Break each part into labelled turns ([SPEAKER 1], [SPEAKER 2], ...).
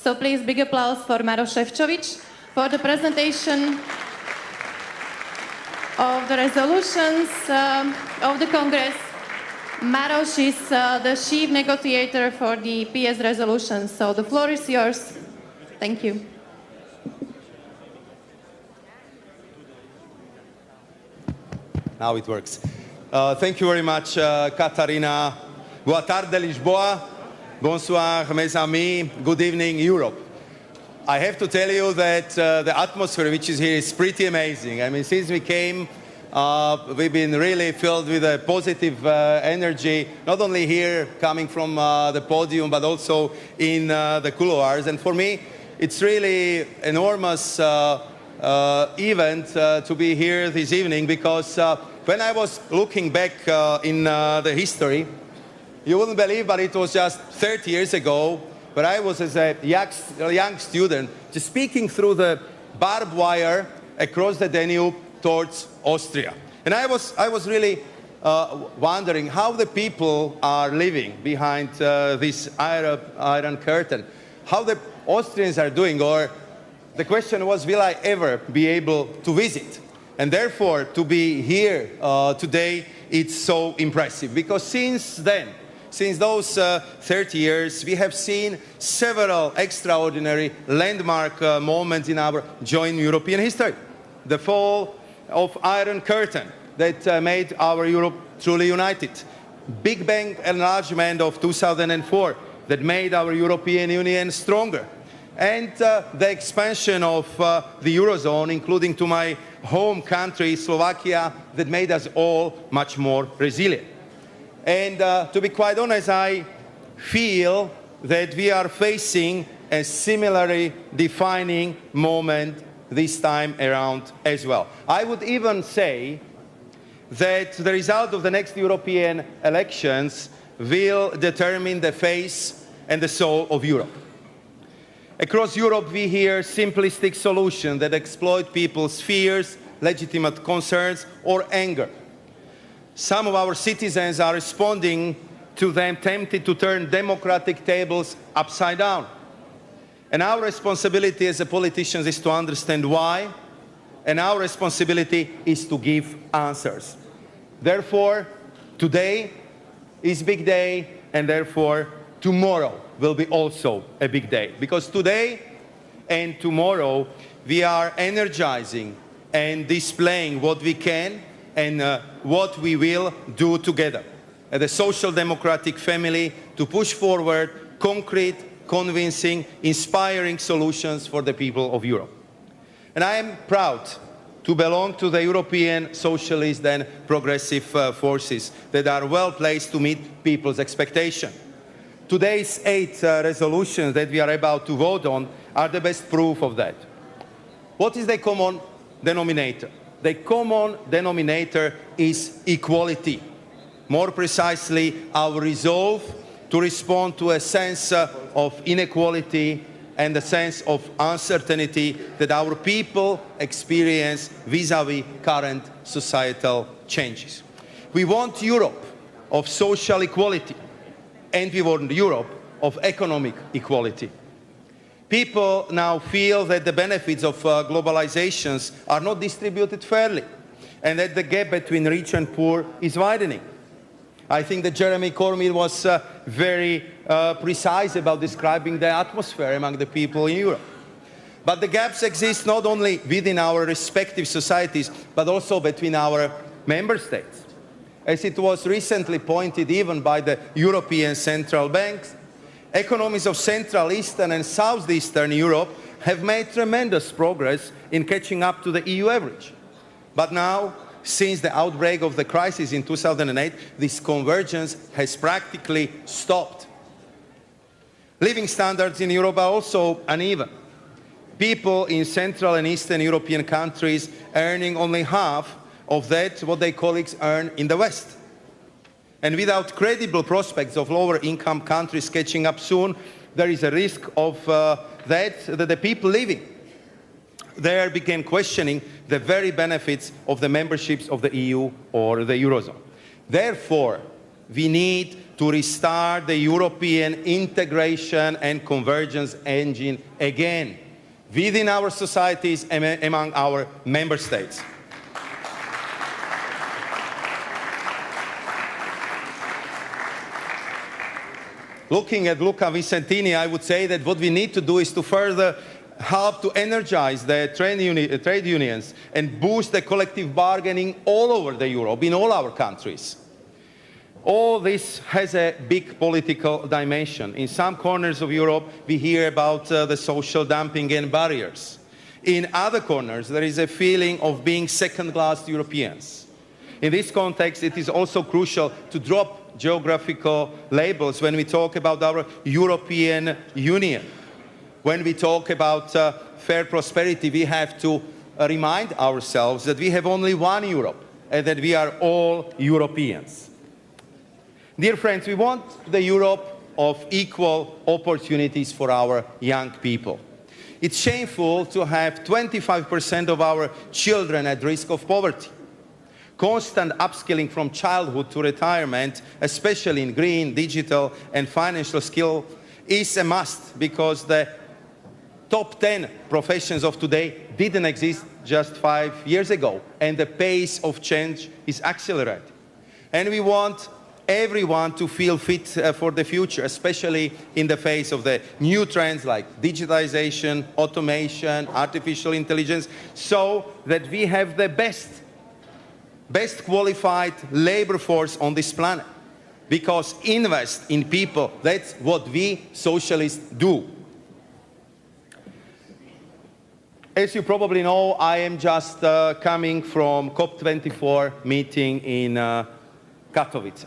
[SPEAKER 1] So please, big applause for Maros Sefcovic for the presentation of the resolutions of the Congress. Maros is the chief negotiator for the PS resolutions. So the floor is yours. Thank you.
[SPEAKER 2] Now it works. Thank you very much, Catarina. Boa tarde, Lisboa. Bonsoir, mes amis. Good evening, Europe. I have to tell you that the atmosphere which is here is pretty amazing. I mean, since we came, we've been really filled with a positive energy, not only here coming from the podium, but also in the couloirs. And for me, it's really enormous event to be here this evening, because when I was looking back in the history, you wouldn't believe, but it was just 30 years ago, where I was as a young student, just speaking through the barbed wire across the Danube towards Austria. And I was really wondering how the people are living behind this iron curtain, how the Austrians are doing, or the question was, will I ever be able to visit? And therefore, to be here today, it's so impressive, because since then, since those 30 years, we have seen several extraordinary landmark moments in our joint European history. The fall of Iron Curtain that made our Europe truly united. Big Bang enlargement of 2004 that made our European Union stronger. And the expansion of the Eurozone, including to my home country, Slovakia, that made us all much more resilient. And to be quite honest, I feel that we are facing a similarly defining moment this time around as well. I would even say that the result of the next European elections will determine the face and the soul of Europe. Across Europe, we hear simplistic solutions that exploit people's fears, legitimate concerns, or anger. Some of our citizens are responding to them, tempted to turn democratic tables upside down. And our responsibility as politicians is to understand why, and our responsibility is to give answers. Therefore, today is a big day, and therefore, tomorrow will be also a big day. Because today and tomorrow, we are energizing and displaying what we can and what we will do together as a social democratic family to push forward concrete, convincing, inspiring solutions for the people of Europe. And I am proud to belong to the European socialist and progressive forces that are well placed to meet people's expectations. Today's 8 resolutions that we are about to vote on are the best proof of that. What is the common denominator? The common denominator is equality. More precisely, our resolve to respond to a sense of inequality and a sense of uncertainty that our people experience vis-à-vis current societal changes. We want Europe of social equality, and we want Europe of economic equality. People now feel that the benefits of globalizations are not distributed fairly, and that the gap between rich and poor is widening. I think that Jeremy Corbyn was very precise about describing the atmosphere among the people in Europe. But the gaps exist not only within our respective societies, but also between our member states. As it was recently pointed even by the European Central Banks, economies of Central Eastern and Southeastern Europe have made tremendous progress in catching up to the EU average. But now, since the outbreak of the crisis in 2008, this convergence has practically stopped. Living standards in Europe are also uneven. People in Central and Eastern European countries earning only half of that what their colleagues earn in the West. And without credible prospects of lower income countries catching up soon, there is a risk of that the people living there began questioning the very benefits of the memberships of the EU or the Eurozone. Therefore, we need to restart the European integration and convergence engine again within our societies and among our member states. Looking at Luca Vicentini, I would say that what we need to do is to further help to energize the trade unions and boost the collective bargaining all over the Europe, in all our countries. All this has a big political dimension. In some corners of Europe, we hear about the social dumping and barriers. In other corners, there is a feeling of being second-class Europeans. In this context, it is also crucial to drop geographical labels when we talk about our European Union. When we talk about fair prosperity, we have to remind ourselves that we have only one Europe and that we are all Europeans. Dear friends, we want the Europe of equal opportunities for our young people. It's shameful to have 25% of our children at risk of poverty. Constant upskilling from childhood to retirement, especially in green, digital, and financial skill, is a must because the top 10 professions of today didn't exist just 5 years ago, and the pace of change is accelerating. And we want everyone to feel fit for the future, especially in the face of the new trends like digitization, automation, artificial intelligence, so that we have the best qualified labor force on this planet. Because invest in people, that's what we socialists do. As you probably know, I am just coming from COP24 meeting in Katowice.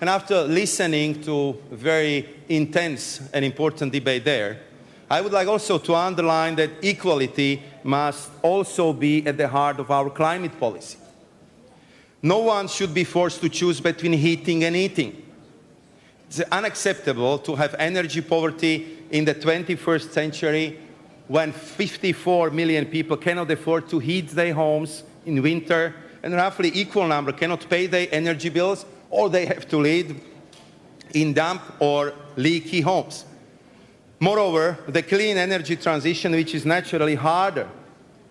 [SPEAKER 2] And after listening to a very intense and important debate there, I would like also to underline that equality must also be at the heart of our climate policy. No one should be forced to choose between heating and eating. It's unacceptable to have energy poverty in the 21st century when 54 million people cannot afford to heat their homes in winter, and roughly equal number cannot pay their energy bills, or they have to live in damp or leaky homes. Moreover, the clean energy transition, which is naturally harder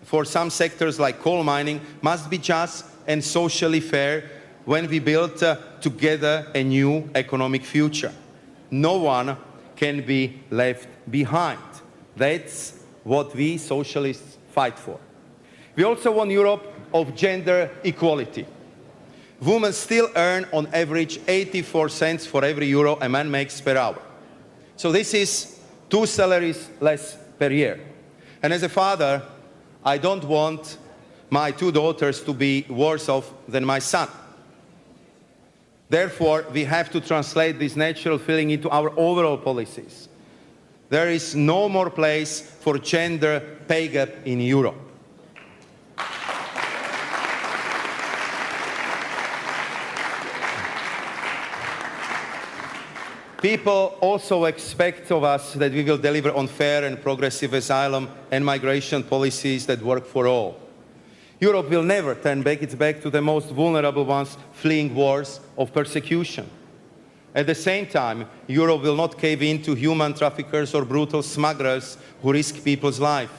[SPEAKER 2] for some sectors like coal mining, must be just and socially fair when we build together a new economic future. No one can be left behind. That's what we socialists fight for. We also want Europe of gender equality. Women still earn on average 84 cents for every euro a man makes per hour. So this is 2 salaries less per year. And as a father, I don't want my 2 daughters to be worse off than my son. Therefore, we have to translate this natural feeling into our overall policies. There is no more place for gender pay gap in Europe. People also expect of us that we will deliver on fair and progressive asylum and migration policies that work for all. Europe will never turn back its back to the most vulnerable ones fleeing wars of persecution. At the same time, Europe will not cave in to human traffickers or brutal smugglers who risk people's lives.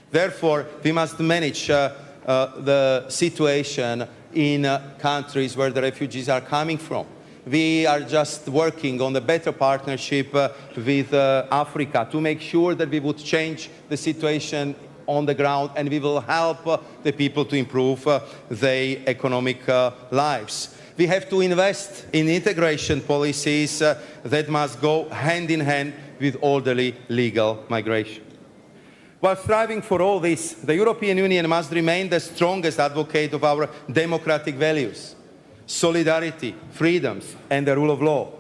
[SPEAKER 2] Therefore, we must manage the situation in countries where the refugees are coming from. We are just working on a better partnership with Africa to make sure that we would change the situation on the ground, and we will help the people to improve their economic lives. We have to invest in integration policies that must go hand in hand with orderly legal migration. While striving for all this, the European Union must remain the strongest advocate of our democratic values, solidarity, freedoms, and the rule of law.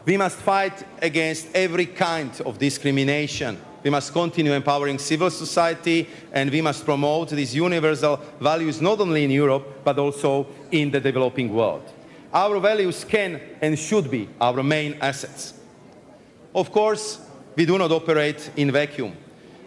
[SPEAKER 2] We must fight against every kind of discrimination. We must continue empowering civil society, and we must promote these universal values not only in Europe, but also in the developing world. Our values can and should be our main assets. Of course, we do not operate in vacuum.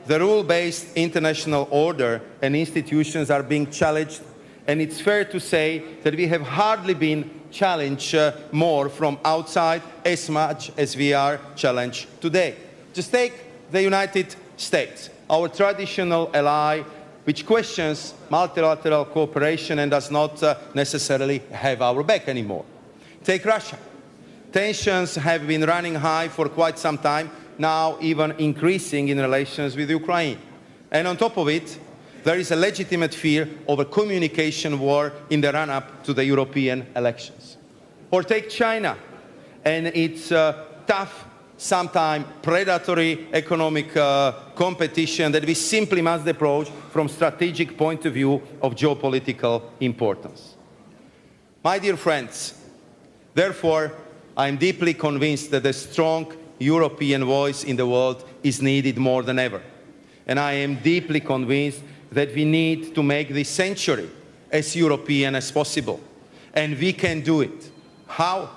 [SPEAKER 2] The rule-based international order and institutions are being challenged, and it's fair to say that we have hardly been challenge more from outside as much as we are challenged today. Just take the United States, our traditional ally, which questions multilateral cooperation and does not necessarily have our back anymore. Take Russia. Tensions have been running high for quite some time, now even increasing in relations with Ukraine. And on top of it, there is a legitimate fear of a communication war in the run-up to the European elections. Or take China and its tough, sometimes predatory economic competition that we simply must approach from a strategic point of view of geopolitical importance. My dear friends, therefore, I am deeply convinced that a strong European voice in the world is needed more than ever. And I am deeply convinced that we need to make this century as European as possible. And we can do it. How?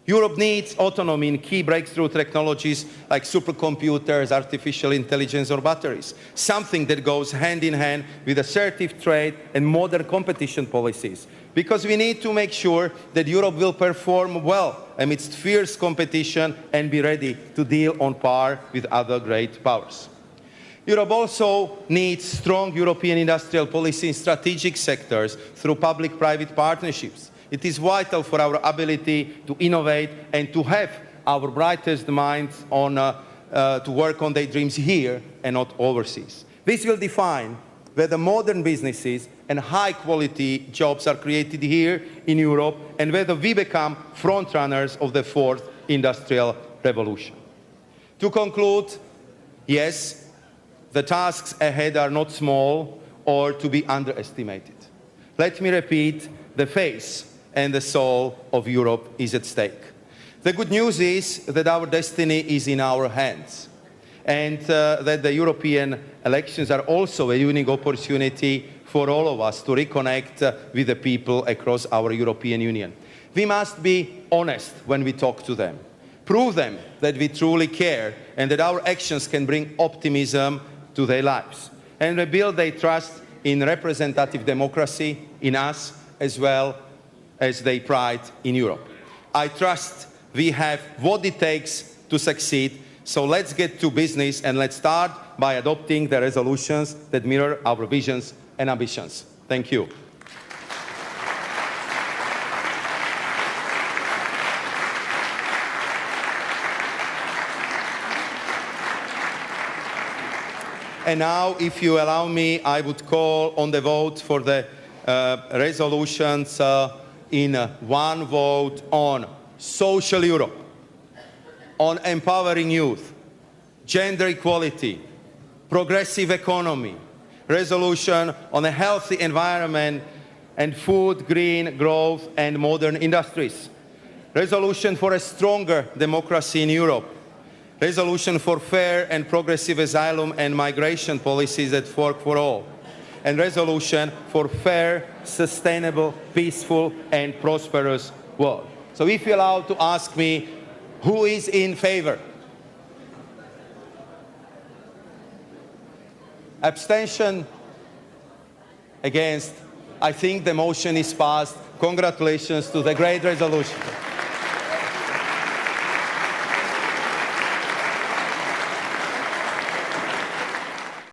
[SPEAKER 2] Europe needs autonomy in key breakthrough technologies like supercomputers, artificial intelligence, or batteries. Something that goes hand in hand with assertive trade and modern competition policies. Because we need to make sure that Europe will perform well amidst fierce competition and be ready to deal on par with other great powers. Europe also needs strong European industrial policy in strategic sectors through public-private partnerships. It is vital for our ability to innovate and to have our brightest minds to work on their dreams here and not overseas. This will define whether modern businesses and high-quality jobs are created here in Europe and whether we become frontrunners of the fourth industrial revolution. To conclude, yes, the tasks ahead are not small or to be underestimated. Let me repeat, the face and the soul of Europe is at stake. The good news is that our destiny is in our hands, and that the European elections are also a unique opportunity for all of us to reconnect with the people across our European Union. We must be honest when we talk to them, prove them that we truly care and that our actions can bring optimism to their lives, and rebuild their trust in representative democracy, in us, as well as their pride in Europe. I trust we have what it takes to succeed, so let's get to business and let's start by adopting the resolutions that mirror our visions and ambitions. Thank you. And now, if you allow me, I would call on the vote for the resolutions in one vote on social Europe, on empowering youth, gender equality, progressive economy, resolution on a healthy environment and food, green growth and modern industries, resolution for a stronger democracy in Europe, resolution for fair and progressive asylum and migration policies that work for all, and resolution for fair, sustainable, peaceful and prosperous world. So if you're allowed to ask me, who is in favor? Abstention? Against? I think the motion is passed. Congratulations to the great resolution.